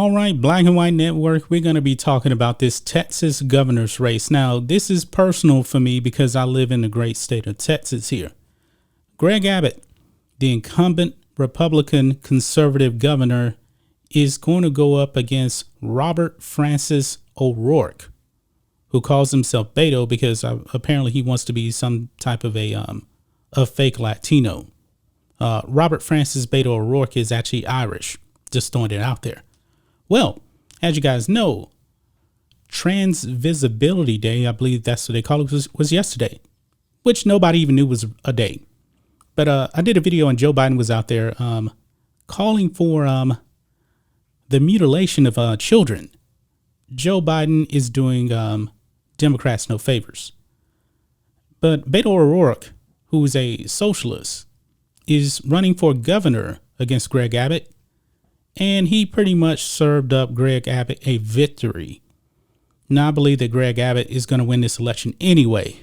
All right, Black and White Network, we're going to be talking about this Texas governor's race. Now, this is personal for me because I live in the great state of Texas here. Greg Abbott, the incumbent Republican conservative governor, is going to go up against Robert Francis O'Rourke, who calls himself Beto because apparently he wants to be some type of a fake Latino. Robert Francis Beto O'Rourke is actually Irish, just throwing it out there. Well, as you guys know, Trans Visibility Day, I believe that's what they call it, was yesterday, which nobody even knew was a day. But I did a video and Joe Biden was out there calling for the mutilation of children. Joe Biden is doing Democrats no favors. But Beto O'Rourke, who's a socialist, is running for governor against Greg Abbott. And he pretty much served up Greg Abbott a victory. Now, I believe that Greg Abbott is going to win this election anyway.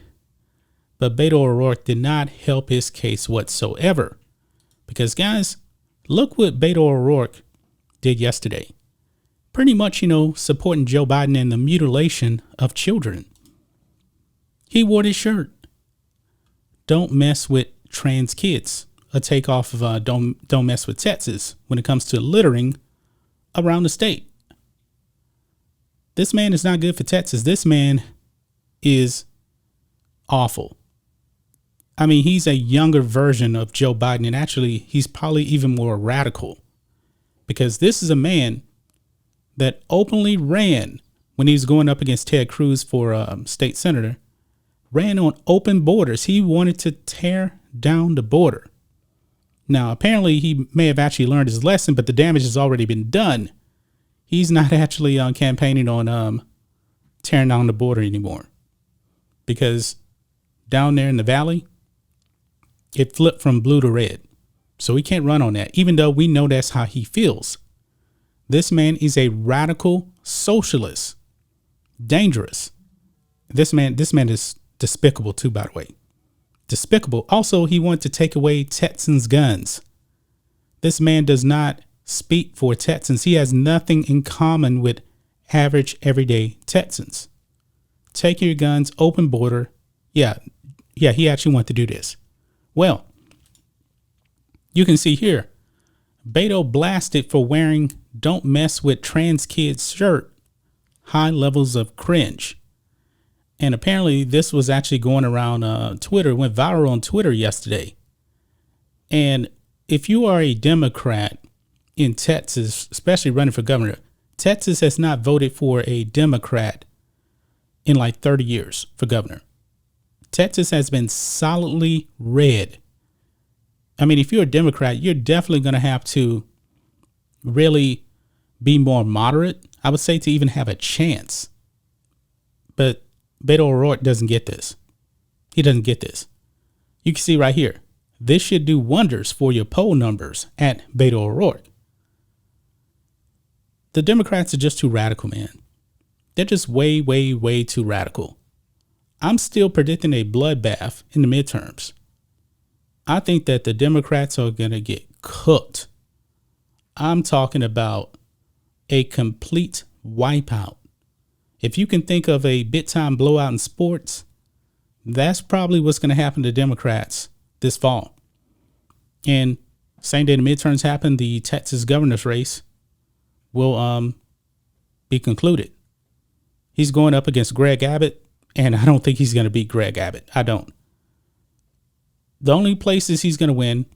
But Beto O'Rourke did not help his case whatsoever. Because, guys, look what Beto O'Rourke did yesterday. Pretty much, supporting Joe Biden and the mutilation of children. He wore this shirt. Don't mess with trans kids. A takeoff of don't mess with Texas when it comes to littering around the state. This man is not good for Texas. This man is awful. I mean, he's a younger version of Joe Biden, and actually he's probably even more radical because this is a man that openly ran when he was going up against Ted Cruz for state senator, ran on open borders. He wanted to tear down the border. Now, apparently he may have actually learned his lesson, but the damage has already been done. He's not actually campaigning on tearing down the border anymore because down there in the valley, it flipped from blue to red. So he can't run on that, even though we know that's how he feels. This man is a radical socialist, dangerous. This man is despicable too, by the way. Despicable. Also, he wanted to take away Texans' guns. This man does not speak for Texans. He has nothing in common with average, everyday Texans. Take your guns, open border. Yeah, he actually wanted to do this. Well, you can see here, Beto blasted for wearing "Don't Mess with Trans Kids" shirt. High levels of cringe. And apparently this was actually going around Twitter, went viral on Twitter yesterday. And if you are a Democrat in Texas, especially running for governor, Texas has not voted for a Democrat in like 30 years for governor. Texas has been solidly red. I mean, if you're a Democrat, you're definitely going to have to really be more moderate, I would say, to even have a chance. But Beto O'Rourke doesn't get this. He doesn't get this. You can see right here. This should do wonders for your poll numbers at Beto O'Rourke. The Democrats are just too radical, man. They're just way, way, way too radical. I'm still predicting a bloodbath in the midterms. I think that the Democrats are going to get cooked. I'm talking about a complete wipeout. If you can think of a big time blowout in sports, that's probably what's going to happen to Democrats this fall. And same day the midterms happen, the Texas governor's race will be concluded. He's going up against Greg Abbott, and I don't think he's going to beat Greg Abbott. I don't. The only places he's going to win,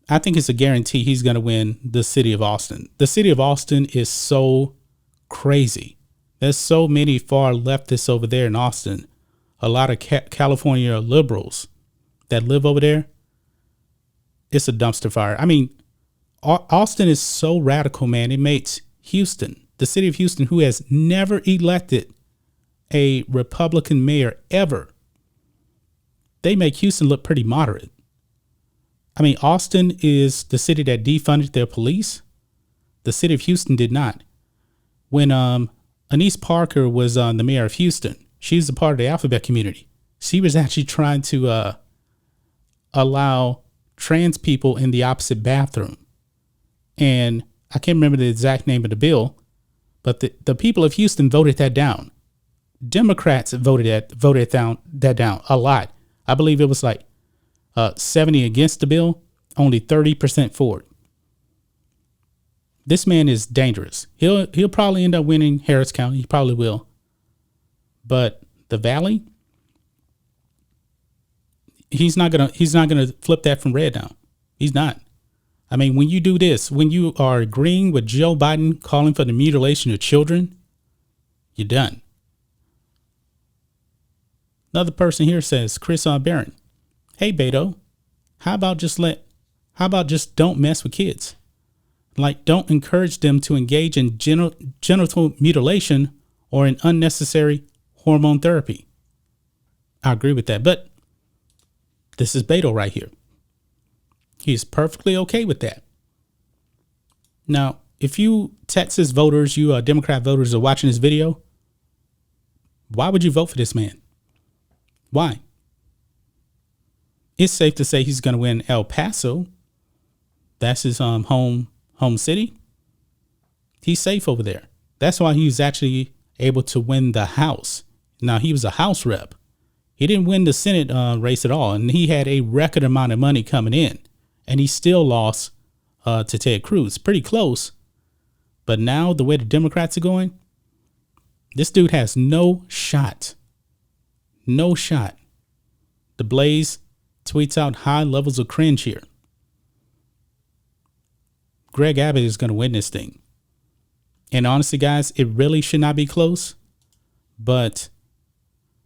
I think it's a guarantee he's going to win the city of Austin. The city of Austin is so crazy. There's so many far leftists over there in Austin. A lot of California liberals that live over there. It's a dumpster fire. I mean, Austin is so radical, man. It makes Houston, the city of Houston, who has never elected a Republican mayor ever, they make Houston look pretty moderate. I mean, Austin is the city that defunded their police. The city of Houston did not. When Anise Parker was the mayor of Houston, she's a part of the alphabet community. She was actually trying to allow trans people in the opposite bathroom. And I can't remember the exact name of the bill, but the people of Houston voted that down. Democrats voted that down a lot. I believe it was like 70 against the bill, only 30% for it. This man is dangerous. He'll probably end up winning Harris County. He probably will. But the Valley, he's not gonna flip that from red now. He's not. I mean, when you do this, when you are agreeing with Joe Biden calling for the mutilation of children, you're done. Another person here says, Chris Barron, hey Beto, how about just don't mess with kids? Like, don't encourage them to engage in genital mutilation or in unnecessary hormone therapy. I agree with that, but this is Beto right here. He's perfectly okay with that. Now, if you Texas voters, you Democrat voters are watching this video, why would you vote for this man? Why? It's safe to say he's going to win El Paso. That's his home city. He's safe over there. That's why he was actually able to win the House. Now, he was a House rep. He didn't win the Senate race at all, and he had a record amount of money coming in, and he still lost to Ted Cruz. Pretty close. But now, the way the Democrats are going, this dude has no shot. No shot. The Blaze tweets out high levels of cringe here. Greg Abbott is going to win this thing. And honestly, guys, it really should not be close. But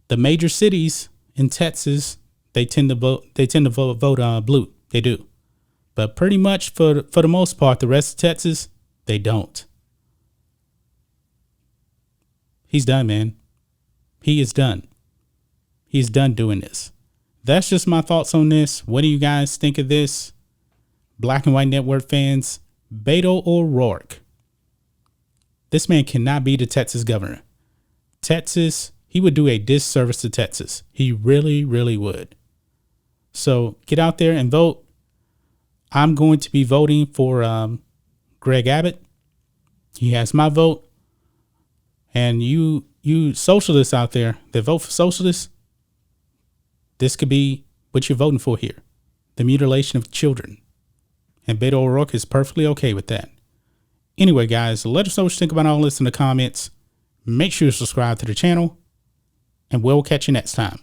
the major cities in Texas, they tend to vote blue. They do. But pretty much for the most part, the rest of Texas, they don't. He's done, man. He is done. He's done doing this. That's just my thoughts on this. What do you guys think of this? Black and White Network fans, Beto O'Rouke. This man cannot be the Texas governor. Texas, he would do a disservice to Texas. He really, really would. So get out there and vote. I'm going to be voting for Greg Abbott. He has my vote. And you socialists out there that vote for socialists, this could be what you're voting for here. The mutilation of children. And Beto O'Rouke is perfectly okay with that. Anyway, guys, let us know what you think about all this in the comments. Make sure you subscribe to the channel. And we'll catch you next time.